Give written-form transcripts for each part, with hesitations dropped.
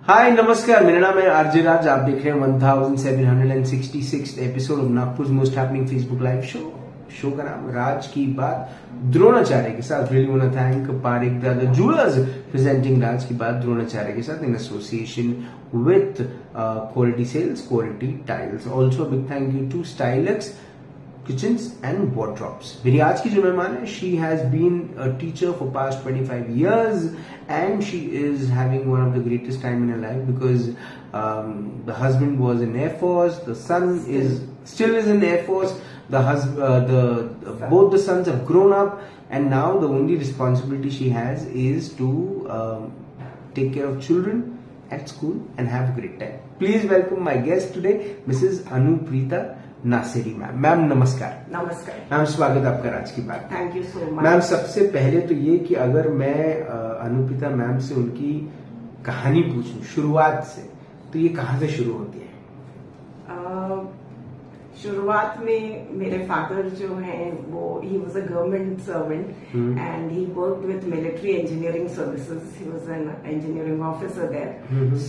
हाय नमस्कार, मेरा नाम है आरजे राज। आप देख रहे हैं 1766 episode of Nagpur most happening Facebook live show का नाम राज की बात द्रोणाचार्य के साथ। Really want to thank Pareek brother jewellers presenting राज की बात द्रोणाचार्य के साथ in association with quality sales, quality tiles. Also big thank you to Stylux kitchens and wardrobes। मेरी आज की जो मेहमान है, she has been a teacher for past 25 years and she is having one of the greatest time in her life because the husband was in Air Force, the son still is in Air Force, both the sons have grown up and now the only responsibility she has is to take care of children at school and have a great time. Please welcome my guest today, Mrs. Anupreeta Naseri ma'am. Ma'am नमस्कार। नमस्कार ma'am, स्वागत आपका राज की बात। Thank you so much. Ma'am, सबसे पहले तो ये कि अगर मैं अनुप्रीता मैम से उनकी कहानी पूछूं शुरुआत से, तो ये कहाँ से शुरू होती है? शुरुआत में मेरे फादर जो हैं वो he was a government servant and he worked with military engineering services. He was an engineering officer there.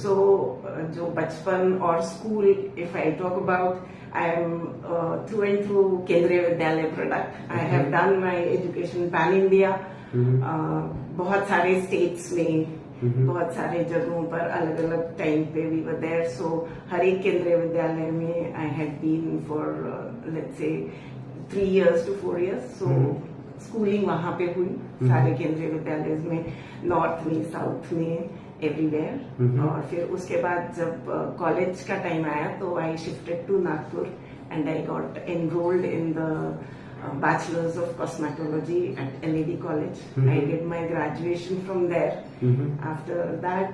So जो बचपन और school, if I talk about, I am through and through Kendriya Vidyalaya product. I have done my education pan India, बहुत सारे states में, बहुत सारे जगहों पर अलग अलग टाइम पे वी वर देयर। सो हर एक केंद्रीय विद्यालय में I had been for let's say 3 years to 4 years। So schooling वहां पे हुई सारे केंद्रीय विद्यालय में, नॉर्थ में, साउथ में, एवरीवेयर। और फिर उसके बाद जब कॉलेज का टाइम आया तो I shifted to Nagpur and I got enrolled in the bachelors of cosmetology at LED college. I did my graduation from there. After that,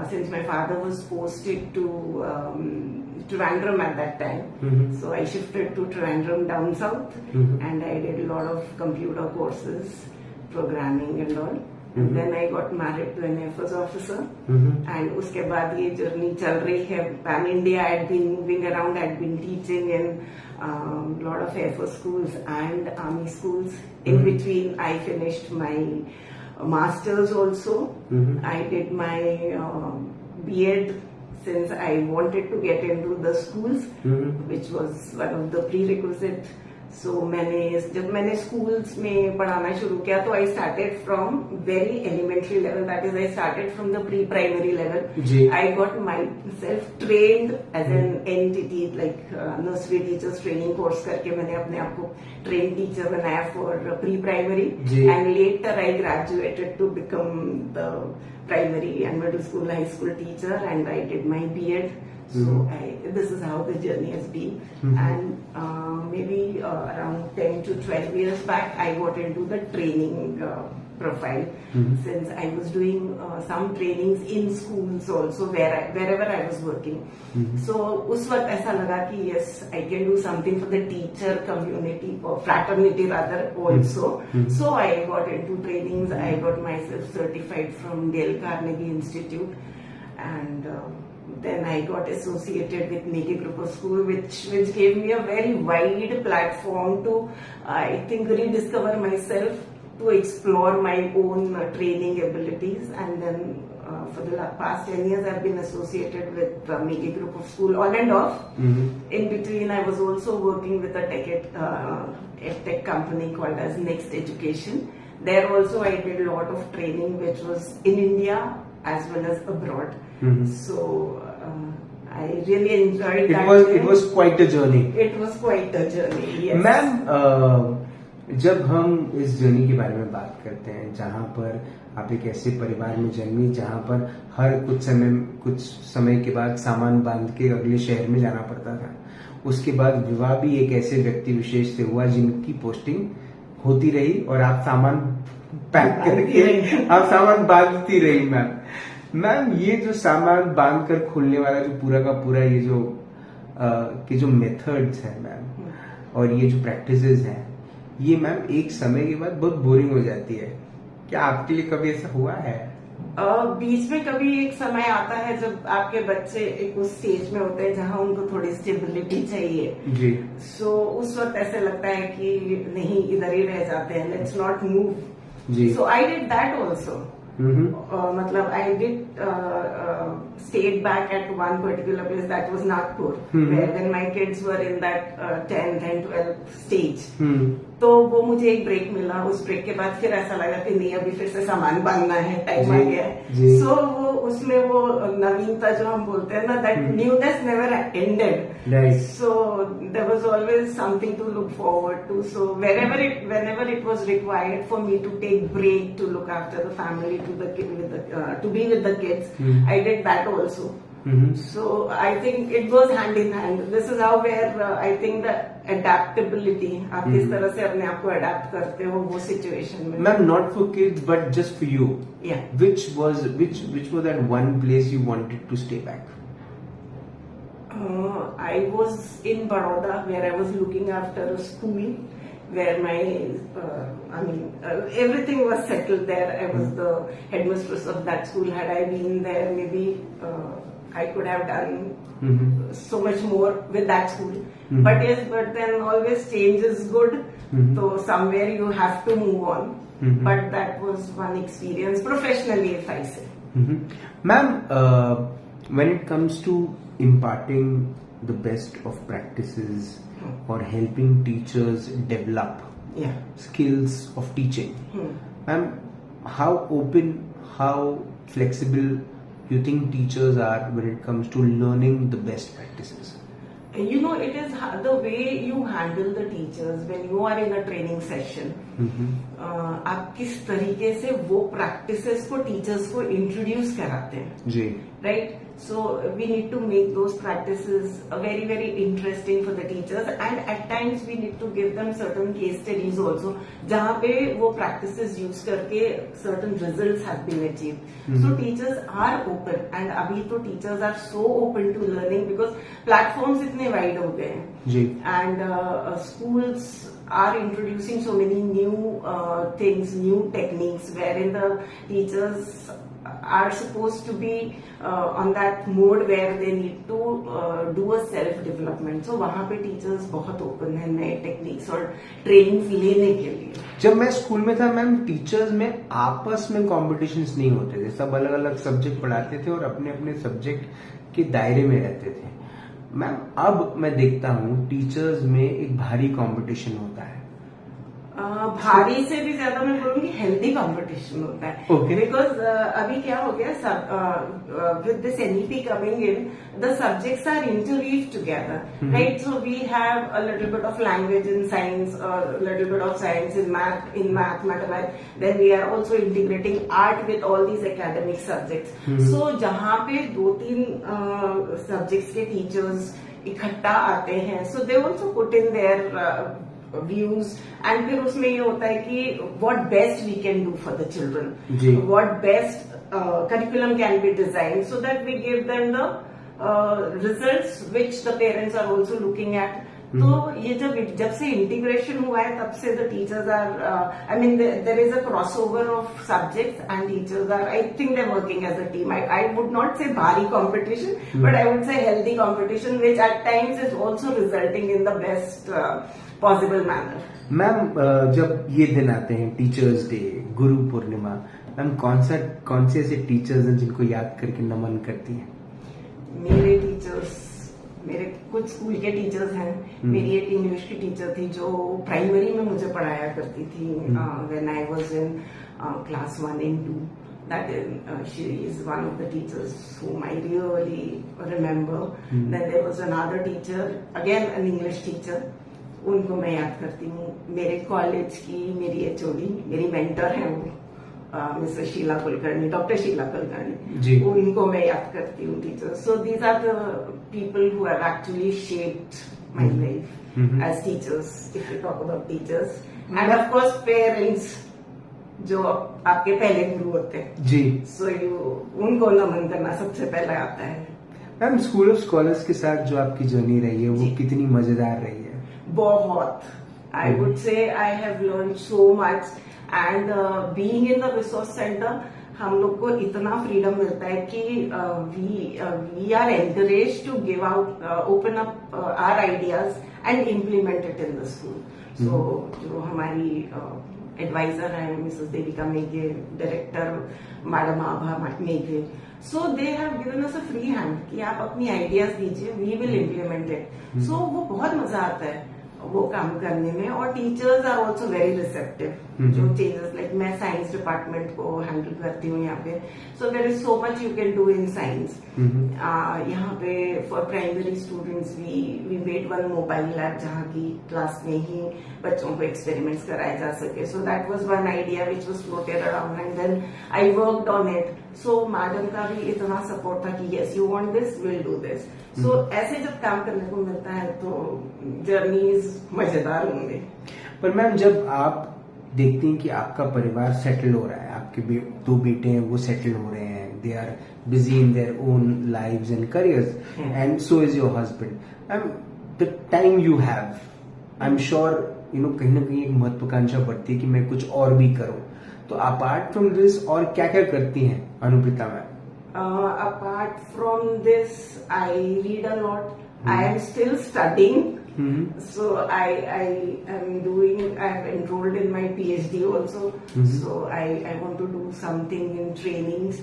since my father was posted to Trivandrum at that time, so I shifted to Trivandrum down south and I did a lot of computer courses, programming and all. And then I got married to an Air Force officer, and उसके बाद ये journey चल रही है pan India। I had been moving around, I had been teaching in lot of Air Force schools and Army schools. In between, I finished my masters also. I did my B.Ed since I wanted to get into the schools, which was one of the prerequisite. So जब मैंने schools में पढ़ाना शुरू किया तो I started from very elementary level, that is I started from the pre-primary level. I got myself trained as an NTT, like nursery teachers training course करके मैंने अपने आप को trained teacher बनाया for pre-primary, and later I graduated to become the primary and middle school, high school teacher, and I did my B.Ed. So this is how the journey has been. And maybe around 10 to 12 years back, I got into the training profile, since I was doing some trainings in schools also, wherever I was working. So उस वक्त ऐसा लगा कि yes, I can do something for the teacher community or fraternity rather also. So I got into trainings. I got myself certified from Dale Carnegie Institute, and then I got associated with Mege Group of School, which gave me a very wide platform to, I think, rediscover myself, to explore my own training abilities. And then for the past 10 years, I've been associated with Mege Group of School on and off. In between, I was also working with a tech company called as Next Education. There also I did a lot of training, which was in India as well as abroad. So I really enjoyed that. It was quite a journey. It was quite a journey, yes. Ma'am, जब हम इस journey के बारे में बात करते हैं, जहाँ पर आप एक ऐसे परिवार में जन्मी जहाँ पर हर कुछ समय के बाद सामान बांध के अगले शहर में जाना पड़ता था, उसके बाद विवाह भी एक ऐसे व्यक्ति विशेष से हुआ जिनकी पोस्टिंग होती रही और आप सामान पैक करके आप सामान बांधती रही। मैम, ये जो सामान बांध कर खुलने वाला जो पूरा का पूरा ये जो मेथड्स है मैम, और ये जो प्रैक्टिसेस हैं, ये मैम एक समय के बाद बहुत बोरिंग हो जाती है। क्या आपके लिए कभी ऐसा हुआ है? बीच में कभी एक समय आता है जब आपके बच्चे एक उस स्टेज में होते हैं जहां उनको थोड़ी स्टेबिलिटी चाहिए जी। सो उस वक्त ऐसे लगता है कि नहीं, इधर ही रह जाते हैं, लेट्स नॉट मूव जी. So I did that also. मतलब I did stayed back at one particular place, that was Nagpur, where when my kids were in that 10th and 12th stage. तो वो मुझे एक ब्रेक मिला, उस break के बाद फिर ऐसा लगा कि नहीं अभी फिर से सामान बांधना है, टाइम आ गया है. सो वो उसमें वो नवीनता जो हम बोलते हैं ना, that newness never ended. So there was always something to look forward to. So whenever it was required for me to take break to look after the family, to be with the kids, I did that also. So I think it goes hand in hand. This is how where I think the adaptability, आप किस तरह से अपने आप को adapt करते हो वो सिचुएशन में. Ma'am, not for kids but just for you. Yeah. Which was that one place you wanted to stay back? I was in Baroda, where I was looking after a school where my, everything was settled there. I was the headmistress of that school. Had I been there, maybe I could have done so much more with that school. But then always change is good. So somewhere you have to move on. But that was one experience professionally, if I say. Ma'am, when it comes to imparting the best of practices or helping teachers develop skills of teaching, ma'am, how open, how flexible you think teachers are when it comes to learning the best practices? You know, it is the way you handle the teachers when you are in a training session. आप किस तरीके से वो practices को teachers को introduce कराते हैं. जी. Right? So we need to make those practices very, very interesting for the teachers, and at times we need to give them certain case studies also, जहाँ पे वो practices use करके certain results have been achieved. So teachers are open, and अभी तो teachers are so open to learning because platforms इतने wide हो गए हैं. जी. And schools are introducing so many new things, new techniques, wherein the teachers are supposed to be on that mode where they need to do a self development. So वहाँ पे teachers बहुत open हैं नए techniques और trainings लेने के लिए. जब मैं स्कूल में था मैम, टीचर्स में आपस में कॉम्पिटिशन्स नहीं होते थे. सब अलग अलग सब्जेक्ट पढ़ाते थे और अपने अपने सब्जेक्ट के दायरे में रहते थे. मैम, अब मैं देखता हूँ टीचर्स में एक भारी कंपटीशन होता है. भारी से भी ज्यादा मैं बोलूंगी हेल्दी कंपटीशन होता है. बिकॉज अभी क्या हो गया, with this NEP coming in, the subjects are interweave together, right? So we have a little bit of language in science, little bit of science in mathematics, then we are also integrating art with all these academic subjects. So जहाँ पे 2-3 subjects के teachers इकट्ठा आते हैं, so they also put in their views, and फिर उसमें ये होता है कि what best we can do for the children, what best curriculum can be designed so that we give them the results which the parents are also looking at. तो ये जब से इंटीग्रेशन हुआ है तब से the teachers are, there is a crossover of subjects and teachers are, I think they working as a team. I would not say भारी competition, but I would say healthy competition which at times is also resulting in the best possible manner. Ma'am, जब ये दिन आते हैं teachers day, Guru Purnima, ma'am कौन से ऐसे teachers हैं जिनको याद करके नमन करती हैं? मेरे टीचर्स, मेरे कुछ स्कूल के टीचर्स हैं. मेरी एक इंग्लिश की टीचर थी जो प्राइमरी में मुझे पढ़ाया करती थी when I was in class 1 and 2. That she is one of the teachers whom I really remember. Then there was another teacher, again an English teacher. उनको मैं याद करती हूँ. मेरे कॉलेज की मेरी HOD, मेरी मेंटर है वो मिस्टर शीला कुलकर्णी, डॉक्टर शीला कुलकर्णी, उनको मैं याद करती हूँ teachers. So these are the people who have actually shaped my life as teachers, if you talk about teachers. And of course parents जो आपके पहले गुरु होते हैं जी. सो उनको नमन करना सबसे पहले आता है. मैम, स्कूल ऑफ स्कॉलर्स के साथ जो आपकी जर्नी रही है वो कितनी मजेदार रही है? बहुत. I would say I have learned so much, and being in the resource center, हम लोग को इतना फ्रीडम मिलता है कि we are encouraged to give out, open up our ideas and implement it in the school. So जो हमारी adviser हैं Mrs Devika Meghe, director madam Abha Meghe. So they have given us a free hand कि आप अपनी ideas दीजिए, we will implement it. सो वो बहुत मजा आता है वो काम करने में. और teachers are also very receptive. जो चेंजेस, लाइक मैं साइंस डिपार्टमेंट को हैंडल करती हूँ यहाँ पे. So there is so much you can do in science. यहाँ पे for primary students we made one mobile lab जहाँ की क्लास में ही बच्चों को एक्सपेरिमेंट्स कराए जा सके. So that was one idea which was floated around and then I worked on it. So madam का भी इतना सपोर्ट था कि yes you want this, will do this. So ऐसे जब काम करने को मिलता है तो जर्नीज मजेदार होंगे. पर मैम जब आप देखती हैं कि आपका परिवार सेटल हो रहा है, आपके दो बेटे हैं वो सेटल हो रहे हैं, they are busy in their own lives and careers, and so is your husband, the time you have, I am sure कहीं ना कहीं एक महत्वाकांक्षा बढ़ती है कि मैं कुछ और भी करूं. तो अपार्ट फ्रॉम दिस और क्या क्या करती हैं Anupreeta ma'am? Apart from this, I read a lot. I am still studying. So I have enrolled in my PhD also. So I want to do something in trainings.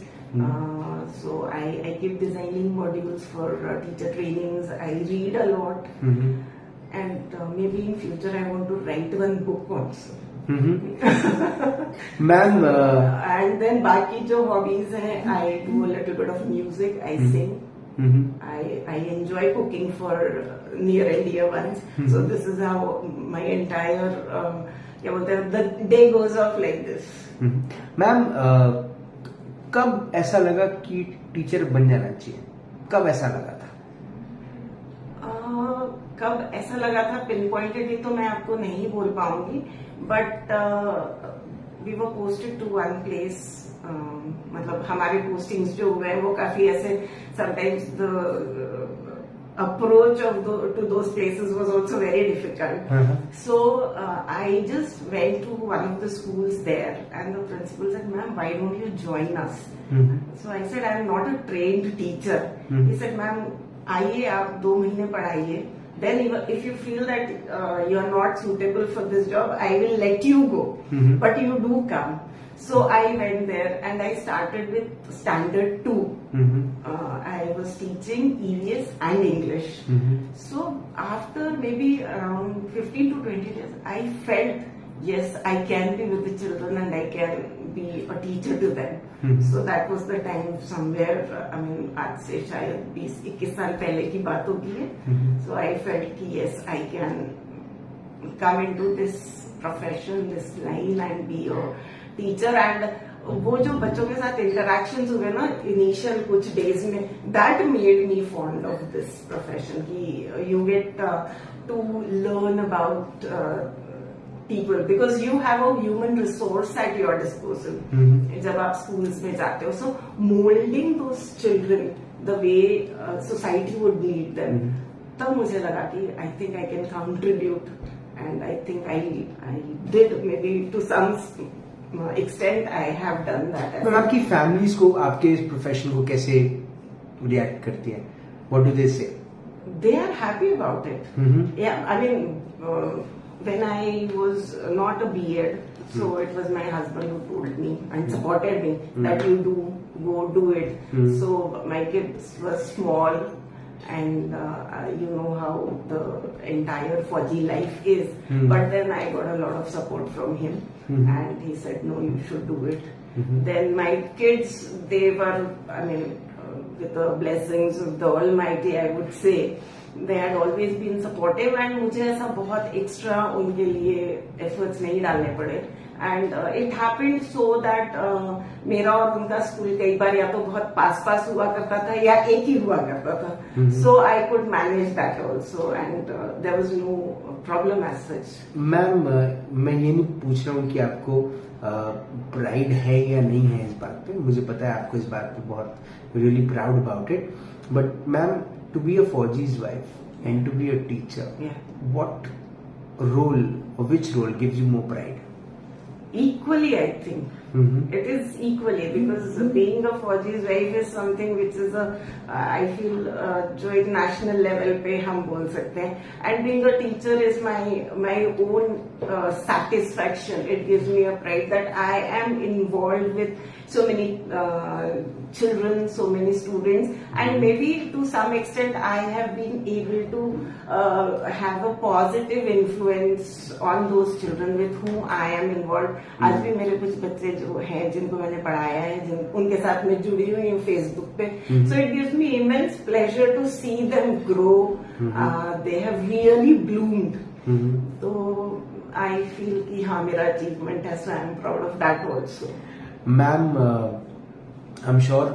So I keep designing modules for teacher trainings. I read a lot. And maybe in future I want to write one book also. Ma'am and then बाकी जो hobbies हैं, I do a little bit of music, I sing. I enjoy cooking for near and dear ones. So this is how my entire क्या बोलते हैं, the day goes off like this. Ma'am कब ऐसा लगा कि teacher बन जाना चाहिए? कब ऐसा लगा था? कब ऐसा लगा था पिन पॉइंटेडली तो मैं आपको नहीं बोल पाऊंगी. But we were posted to one place. मतलब हमारे पोस्टिंग्स जो हुए हैं वो काफी ऐसे, sometimes the approach of to those places was also very difficult. So I just went to one of the schools there and the principal said, ma'am, why don't you join us? So I said, I am not a trained teacher. He said, ma'am, आइए आप 2 महीने पढ़ाइए, then if you feel that you are not suitable for this job, I will let you go, but you do come. So I went there and I started with standard 2. I was teaching EVS and English. So after maybe around 15 to 20 days, I felt yes, I can be with the children and I can be a teacher to them. So that was the time somewhere, I mean, आज से शायद 20-21 साल पहले की बात होगी है. So I felt कि yes, I can come into this profession, this line and be a teacher. And वो जो बच्चों के साथ interactions हुए ना initial कुछ days में, that made me fond of this profession. कि you get to learn about people because you have a human resource at your disposal. जब आप schools में जाते हो, so molding those children the way society would need them. तब मुझे लगा कि I think I can contribute, and I think I did maybe to some extent I have done that. Ma'am आपकी फैमिलीज को आपके इस प्रोफेशन को कैसे रिएक्ट करती है? What do they say? They are happy about it. Yeah, I mean. When I was not a B.Ed, so it was my husband who told me and supported me that you go do it. So my kids were small, and you know how the entire Fauji life is. But then I got a lot of support from him, and he said, no, you should do it. Then my kids, they were, I mean, with the blessings of the Almighty, I would say, they had always been supportive, and मुझे ऐसा बहुत extra उनके लिए efforts नहीं डालने पड़े. And it happened so that मेरा और उनका स्कूल कई बार या तो बहुत पास हुआ करता था या एक ही हुआ करता था. So I could manage that also, and there was no problem as such. Ma'am मैं ये नहीं पूछ रहा हूँ कि आपको प्राइड है या नहीं है इस बात पे, मुझे पता है आपको इस बात पे बहुत really proud about it. But ma'am, to be a Fauji's wife and to be a teacher, what role or which role gives you more pride? Equally, I think. It is equally, because being a Fauji's wife is something which is I feel जो एक national level पे हम बोल सकते हैं, and being a teacher is my own satisfaction. It gives me a pride that I am involved with so many children, so many students, and maybe to some extent I have been able to have a positive influence on those children with whom I am involved. आज भी मेरे कुछ बच्चे जो हैं जिनको मैंने पढ़ाया है, उनके साथ मैं जुड़ी हुई हूँ फेसबुक पे. So it gives me immense pleasure to see them grow. They have really bloomed. So I feel कि हाँ मेरा achievement है, so I am proud of that also. Ma'am I am sure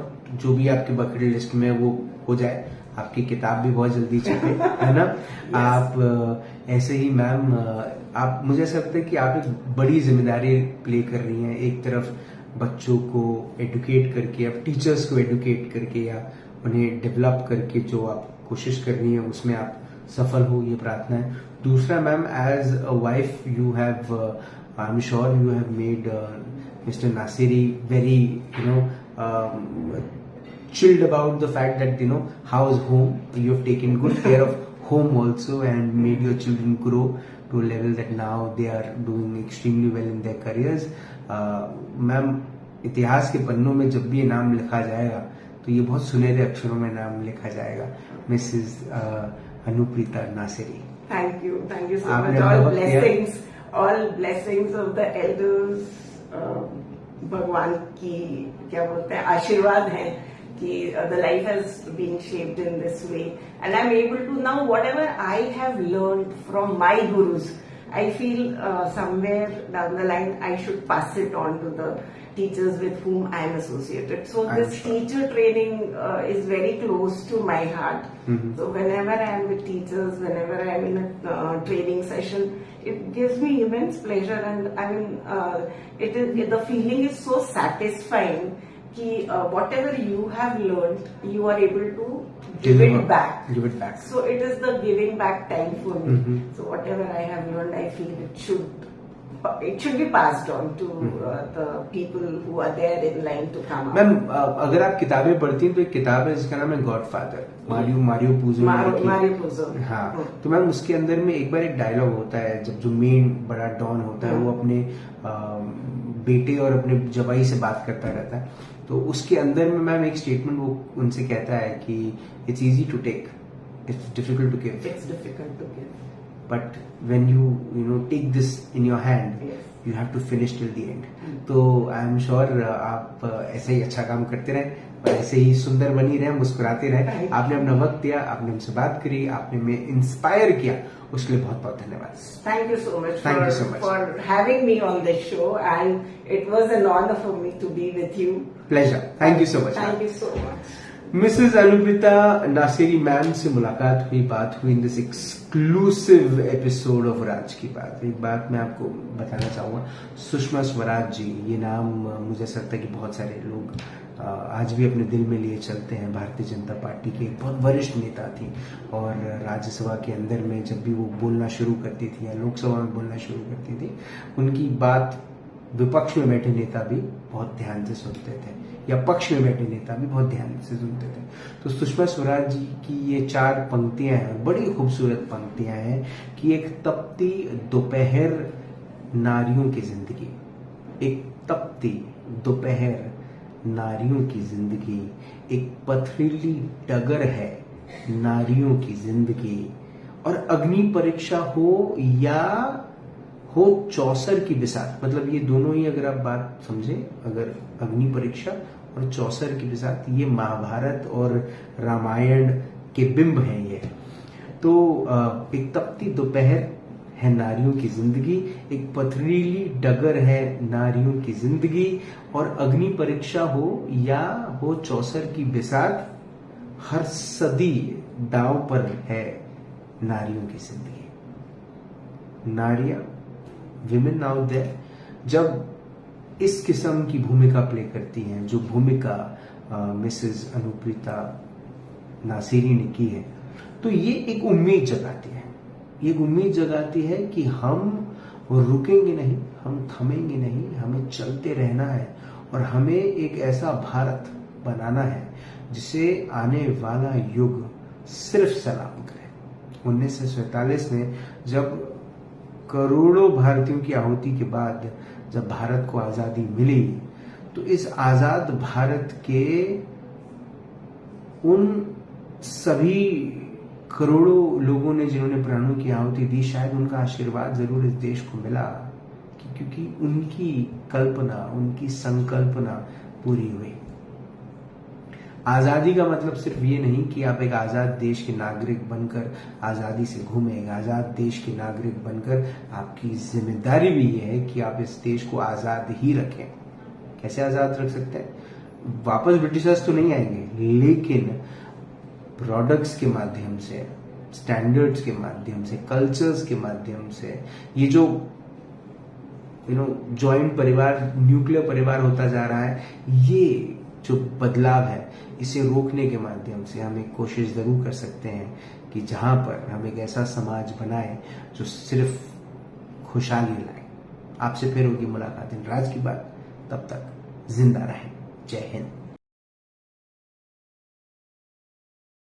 जो भी आपके बकेट लिस्ट में वो हो जाए, आपकी किताब भी बहुत जल्दी छपे, है ना? yes. आप ऐसे ही मैम आप, मुझे ऐसा लगता है कि आप एक बड़ी जिम्मेदारी प्ले कर रही हैं. एक तरफ बच्चों को एडुकेट करके, आप टीचर्स को एडुकेट करके या उन्हें डेवलप करके जो आप कोशिश कर रही हैं उसमें आप सफल हो, ये प्रार्थना है. दूसरा ma'am, as a wife you have, I am sure you have made Mr. Nasiri very, chilled about the fact that, how is home. You have taken good care of home also and made your children grow to a level that now they are doing extremely well in their careers. Ma'am, इतिहास के पन्नों में जब भी ये नाम लिखा जाएगा तो ये बहुत सुनहरे अक्षरों में नाम लिखा जाएगा, Mrs Anuprita Nasiri. Thank you so much. All blessings of the elders. भगवान की क्या बोलते हैं, आशीर्वाद है कि the life has been shaped in this way, and I'm able to now, whatever I have learned from my gurus, I feel somewhere down the line I should pass it on to the teachers with whom I am associated. So this teacher training is very close to my heart. So whenever I am with teachers, whenever I am in a training session, it gives me immense pleasure, and I mean the feeling is so satisfying कि whatever you have learned, you are able to give it back. So it is the giving back time for me. So whatever I have learned, I feel it should be passed on to the people who are there in line to come out. Ma'am, अगर आप किताबें पढ़ती हैं तो एक किताब है जिसका नाम है गॉडफादर, मारियो पूजो. हाँ, तो मैम उसके अंदर में एक बार एक डायलॉग होता है जब जो मेन बड़ा डॉन होता है वो अपने बेटे और अपने जवाई से बात करता रहता है, तो उसके अंदर में मैम एक स्टेटमेंट वो उनसे कहता है कि it's easy to take, it's difficult to give. But when you take this in your hand, you have to finish till the end. तो आई एम श्योर आप ऐसे ही अच्छा काम करते रहे और ऐसे ही सुंदर बनी रहे, मुस्कुराते रहे. आपने अपना वक्त दिया, आपने हमसे बात करी, आपने हमें इंस्पायर किया, उसके लिए बहुत बहुत धन्यवाद. Thank you so much for having me on this show, and it was an honor for me to be with you. Pleasure. Thank you so much. Thank you so much. Mrs Anuprita Nasiri ma'am से मुलाकात हुई, बात हुई in this exclusive episode of राज की बात. एक बात मैं आपको बताना चाहूंगा, सुषमा स्वराज जी, ये नाम मुझे ऐसा लगता है कि बहुत सारे लोग आज भी अपने दिल में लिए चलते हैं. भारतीय जनता पार्टी के बहुत वरिष्ठ नेता थी और राज्यसभा के अंदर में जब भी वो बोलना शुरू करती थी या लोकसभा में बोलना शुरू करती थी, उनकी बात विपक्ष में बैठे नेता भी बहुत ध्यान से सुनते थे या पक्ष में बैठे नेता भी बहुत ध्यान से सुनते थे. तो सुषमा स्वराज जी की ये 4 पंक्तियां हैं, बड़ी खूबसूरत पंक्तियां हैं कि एक तपती दोपहर नारियों की जिंदगी, एक तपती दोपहर नारियों की जिंदगी, एक पथरीली डगर है नारियों की जिंदगी, और अग्नि परीक्षा हो या हो चौसर की बिसात. मतलब ये दोनों ही अगर आप बात समझे, अगर अग्नि परीक्षा और चौसर की बिसात, ये महाभारत और रामायण के बिंब हैं ये. तो एक तपती दोपहर है नारियों की जिंदगी, एक पथरीली डगर है नारियों की जिंदगी, और अग्नि परीक्षा हो या हो चौसर की बिसात, हर सदी दांव पर है नारियों की जिंदगी. नारियां, विमेन आउट देयर, जब इस किस्म की भूमिका प्ले करती हैं, जो भूमिका मिसेस अनुप्रीता नासिरी ने की है, तो ये एक उम्मीद जगाती है कि हम रुकेंगे नहीं, हम थमेंगे नहीं, हमें चलते रहना है और हमें एक ऐसा भारत बनाना है जिसे आने वाला युग सिर्फ सलाम करे। 1947 में जब करोड़ों भारतीयों की आहुति के बाद जब भारत को आजादी मिली, तो इस आजाद भारत के उन सभी करोड़ों लोगों ने जिन्होंने प्राणों की आहुति दी, शायद उनका आशीर्वाद जरूर इस देश को मिला, क्योंकि उनकी कल्पना, उनकी संकल्पना पूरी हुई। आजादी का मतलब सिर्फ ये नहीं कि आप एक आजाद देश के नागरिक बनकर आजादी से घूमें। एक आजाद देश के नागरिक बनकर आपकी जिम्मेदारी भी ये है कि आप इस देश को आजाद ही रखें। कैसे आजाद रख सकते हैं? वापस ब्रिटिशर्स तो नहीं आएंगे, लेकिन प्रोडक्ट्स के माध्यम से, स्टैंडर्ड्स के माध्यम से, कल्चर्स के माध्यम से, ये जो जॉइंट परिवार, न्यूक्लियर परिवार होता जा रहा है, ये जो बदलाव है, इसे रोकने के माध्यम से हम एक कोशिश जरूर कर सकते हैं कि जहां पर हम एक ऐसा समाज बनाए जो सिर्फ खुशहाली लाए। आपसे फिर होगी मुलाकात इन राज की बात, तब तक जिंदा रहें। जय हिंद।